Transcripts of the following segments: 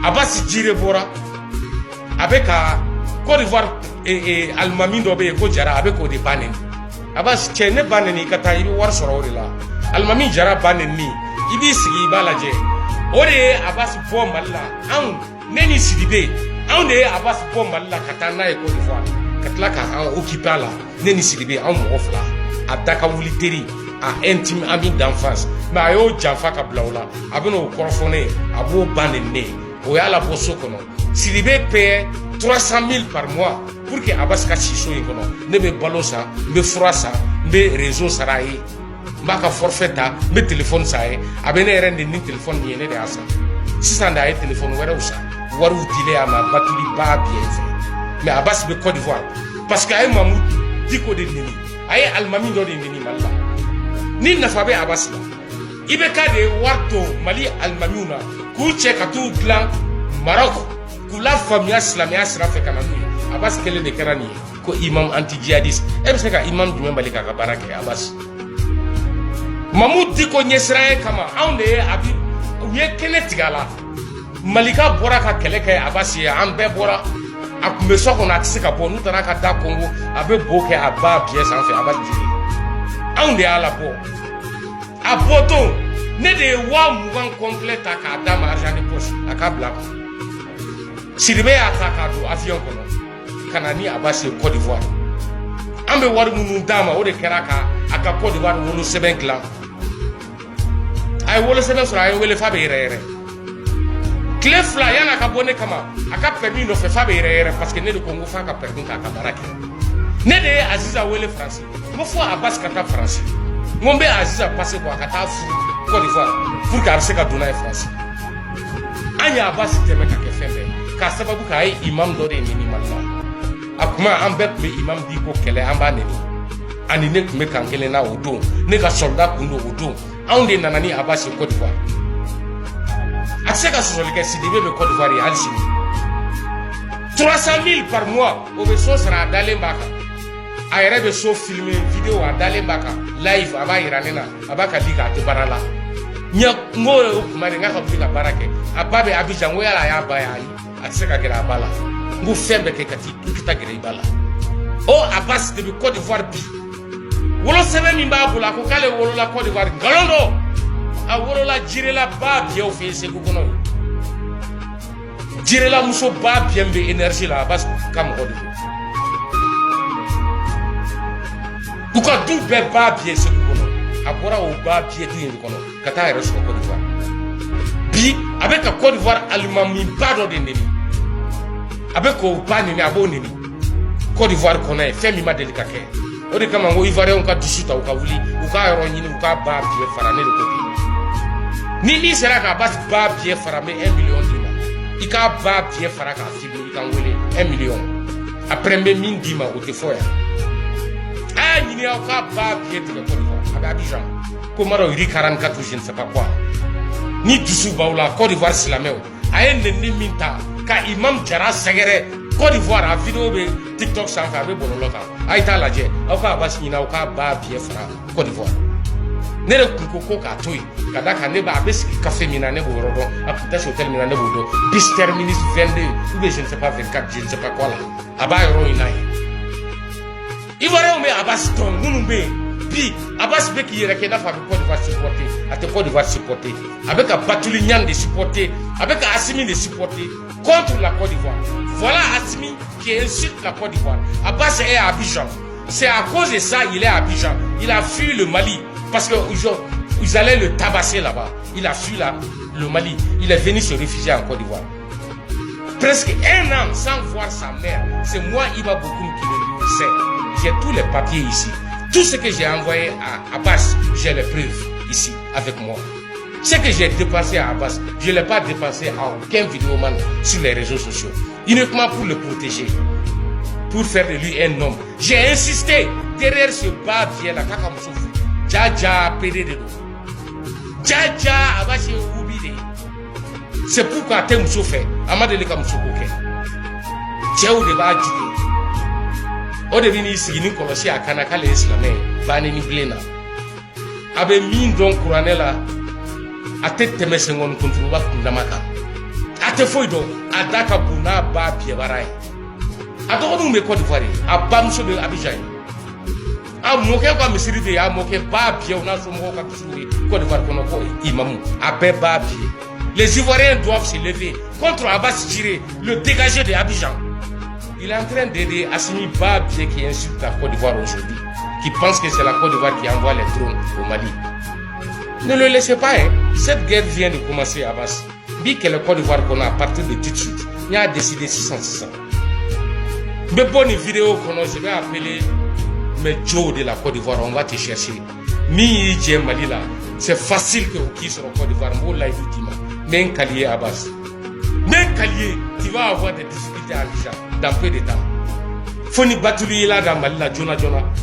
Abbas Djire bora avec Côte d'Ivoire et Almami dobe ko jara avec ko de banen Abbas chene banen ka ta ibi war soro de la Almami jara banen ni ibi sigi balaje ore Abbas bo malla an neni sidibe an de Abbas bo malla katana e Côte d'Ivoire katla ka an occuper la neni sidibe an mo ofla adaka wuliteri a intime ami d'enfance mais ayo janfa ka blawla abino korofone abo banen ne o ya la bosso kono Sidibé paye 300 000 par mois pour que Abbas ka chiso yi kono ne be balo sa be fura sa be réseau sarayi mbaka forfait ta be téléphone sa yi abene rende ni téléphone ni ne de asa sisan da yi téléphone wéré usa waru dile ama batuli ba bien fait mais Abbas be Côte d'Ivoire parce que ay Mamou diko de nini ay Almami do de nini malla ni nafa be Abbas la ibe ka de warto Mali Almamiuna ku che ka tu plan Maroc la famille islamia sera fait kana ni Abbas kele de karani ko imam anti jihadiste e be se ka imam du membalika ka barake Abbas Mamou diko nyesra kama onde abi ye kene tigala malika bora ka kele kay Abbas ya ambe bora akumbe soko na tsika bo nu tana ka da Congo abe boke aba pièce en fait Abbas diri onde ala bo apoto ne de wa mouvan complète ka dama argent de poche aka black Sidibé a kakado avion kono kanani Abbas Côte d'Ivoire ambe war munu dama o de keraka aka Côte d'Ivoire wolo seben clan ay wolo seben so ay wele fabe rere clefla yana ka bonne kama aka permis no fe fabe rere parce que ne de Congo fa ka permis ka barake ne de Aziza wele France mo fo Abbas kata France ngombe Aziza passer ko akata fu Côte d'Ivoire pour ka se ka dona France anya Abbas teme ka ke febe ka sababu ka ay imam do de nini malla akuma ambet be imam di ko kele amba neni ani ne kume kan kele na odo ne ka soldat kundo odo onde nanani Abbas Côte d'Ivoire akseka sosoli ke Sidibé be Côte d'Ivoire ya alisi 300 000 par mois o be so sara dale mbaka ayere be so filmer vidéo a dale mbaka live aba iranena abaka liga te barala nya ngore kuma de ngaka bika barake ababe Abidjan ngoyala ya bayali atseka gira bala ngu fembe ke kati kita gira bala o Abbas de Côte d'Ivoire bi wolo sebe mi ba bula ko kale wolo la Côte d'Ivoire galondo a wolo la jire la ba bi o fe se ko kono jire la muso ba bi mbe énergie la Abbas kam Côte d'Ivoire ku ka du be ba bi se ko kono abora o ba bi du yin kono kata ere so Côte d'Ivoire bi avec la Côte d'Ivoire Almami pardon de nini avec au bani ni abo nini Côte d'Ivoire connaît fait mi ma délicaté o de kama ngo Ivoirien ka dusuta o ka wuli o ka ro nyini o ka ba bi farane de côté ni sera ka Abbas ba bi farame 1 million dima i ka ba bi faraka fibi kan wele 1 million après me min dima o te foya ah nyini o ka ba bi de Côte d'Ivoire avec Abidjan comment ri 44 je ne sais pas quoi ni dusu baula Côte d'Ivoire silameo ayen ne minta ka imam jara segere Côte d'Ivoire a vidéo be TikTok sans fa be bololo ka ayta laje aw ka Abbas nyina aw ka ba bien fra Côte d'Ivoire ne le kuko ka toy kada ka ne ba beski café mina ne bo rodo apita hotel mina ne bo do bis terminus 22 ou bien je ne sais pas 24 je ne sais pas quoi là aba yoro inai Ivoirien me Abbas ton nunumbe bi Abbas be ki yere ke na fa Côte d'Ivoire supporter ate Côte d'Ivoire supporter avec un Batuli Niang de supporter avec un Assimi de supporter contre la Côte d'Ivoire. Voilà Assimi qui insulte la Côte d'Ivoire. Abbas est à Abidjan. C'est à cause de ça qu'il est à Abidjan. Il a fui le Mali parce que ils allaient le tabasser là-bas. Il a fui le Mali. Il est venu se réfugier en Côte d'Ivoire. Presque 1 an sans voir sa mère. C'est moi, Iba Bokoum, qui le sais. J'ai tous les papiers ici. Tout ce que j'ai envoyé à Abbas, j'ai les preuves ici avec moi. Ce que j'ai dépensé à Abbas, je ne l'ai pas dépensé à aucun vidéoman sur les réseaux sociaux. Uniquement pour le protéger. Pour faire de lui un homme. J'ai insisté derrière ce bas pied là, Kakamoussoufou. Dja pédé de l'eau. Dja Abbas est oublié. C'est pourquoi t'es moussou fait. Amadele Kamoussou Koké. Tiens où débat du au début ici ni kolosi akana kale islamé bani ni blena abe min don couranela atete mesengon kontroba kundamaka te foyi dɔn a da ka bon n'a ba biyɛbara ye a dɔgɔninw bɛ Côte d'Ivoire a bamuso bɛ Abidjan ye a mɔkɛ ka misiri de ye a mɔkɛ ba biyɛw n'a somɔgɔw ka misiri ye Côte d'Ivoire kɔnɔ ko imamu a bɛɛ ba biyɛ. Les Ivoiriens doivent se lever contre Abbas Djiré, le dégagé de Abidjan. Il est en train d'aider Assimi Babie qui insulte la Côte d'Ivoire aujourd'hui, qui pense que c'est la Côte d'Ivoire qui envoie les drones au Mali. Ne le laissez pas, hein. Cette guerre vient de commencer, Abbas. Dis que la Côte d'Ivoire qu'on a à partir de tout de suite, il a décidé 600. Mais bonne vidéo qu'on a, je vais appeler mes Joe de la Côte d'Ivoire, on va te chercher. Mi Mali là, c'est facile que vous qui sur la Côte d'Ivoire, mais un calier Abbas. Mais Kalié, tu vas avoir des difficultés à Abidjan dans peu de temps. Foni batuli là dans Mali la Jona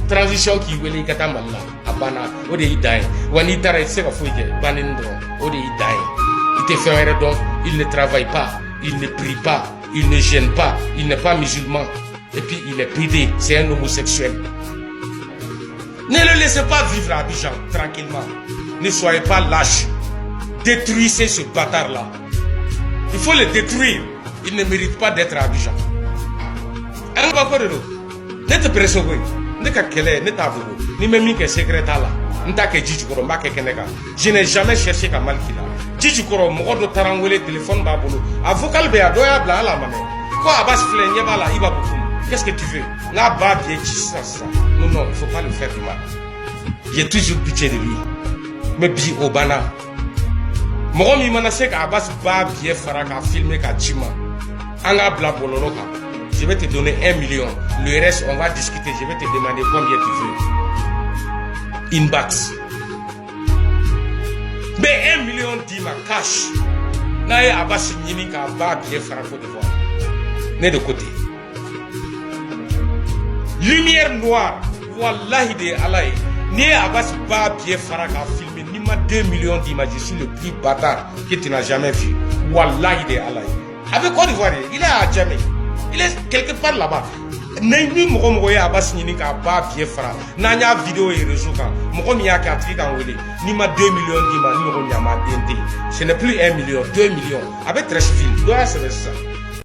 transition qui veut les gata Mali abana o de idaye wani tara se ka foike banin do o de idaye il te fait un donc il ne travaille pas, il ne prie pas, il ne gêne pas, il n'est pas musulman et puis il est pédé, c'est un homosexuel. Ne le laissez pas vivre à Abidjan tranquillement. Ne soyez pas lâches. Détruisez ce bâtard là. Il faut le détruire. Il ne mérite pas d'être à Abidjan. Ne te pressionne pas. Ne te kele, ne t'avoue. Ni même que secrétaire là. Je n'ai jamais cherché qu'à mal qu'il a. Djidji Koro, mon de tarangouler téléphone babolo. Avocat be adoya bla la maman. Quoi Abbas flègne ba là, il va beaucoup. Qu'est-ce que tu veux? Là bas bien ça. Non, il ne faut pas le faire du mal. J'ai toujours pitié de lui. Mais bi Obana. Moi, je sais qu'Abbas va bien faire un film avec Chima. Je vais te donner 1 million. Le reste, on va discuter. Je vais te demander combien tu veux. Inbox. Mais 1 million d'ima cash. Naïe Abbas Nyimika va bien faire un Côte d'Ivoire. Né de côté. Lumière noire. Wallahi de Allah. Né Abbas va bien faire un film. 2 millions d'images, je suis le plus bâtard que tu n'as jamais vu. Wallahi de Allah. Avec Côte d'Ivoire, il est à Djamé. Il est quelque part là-bas. Ni mogomogoye Abbas Nyinika ba bien fara. Nanya vidéo et réseau quand. Mogomi a 4 ans wele. Ni ma 2 millions d'images, ni mogomi a ma dente. Ce n'est plus 1 million, 2 millions. Avec 13 villes. Doit c'est ça.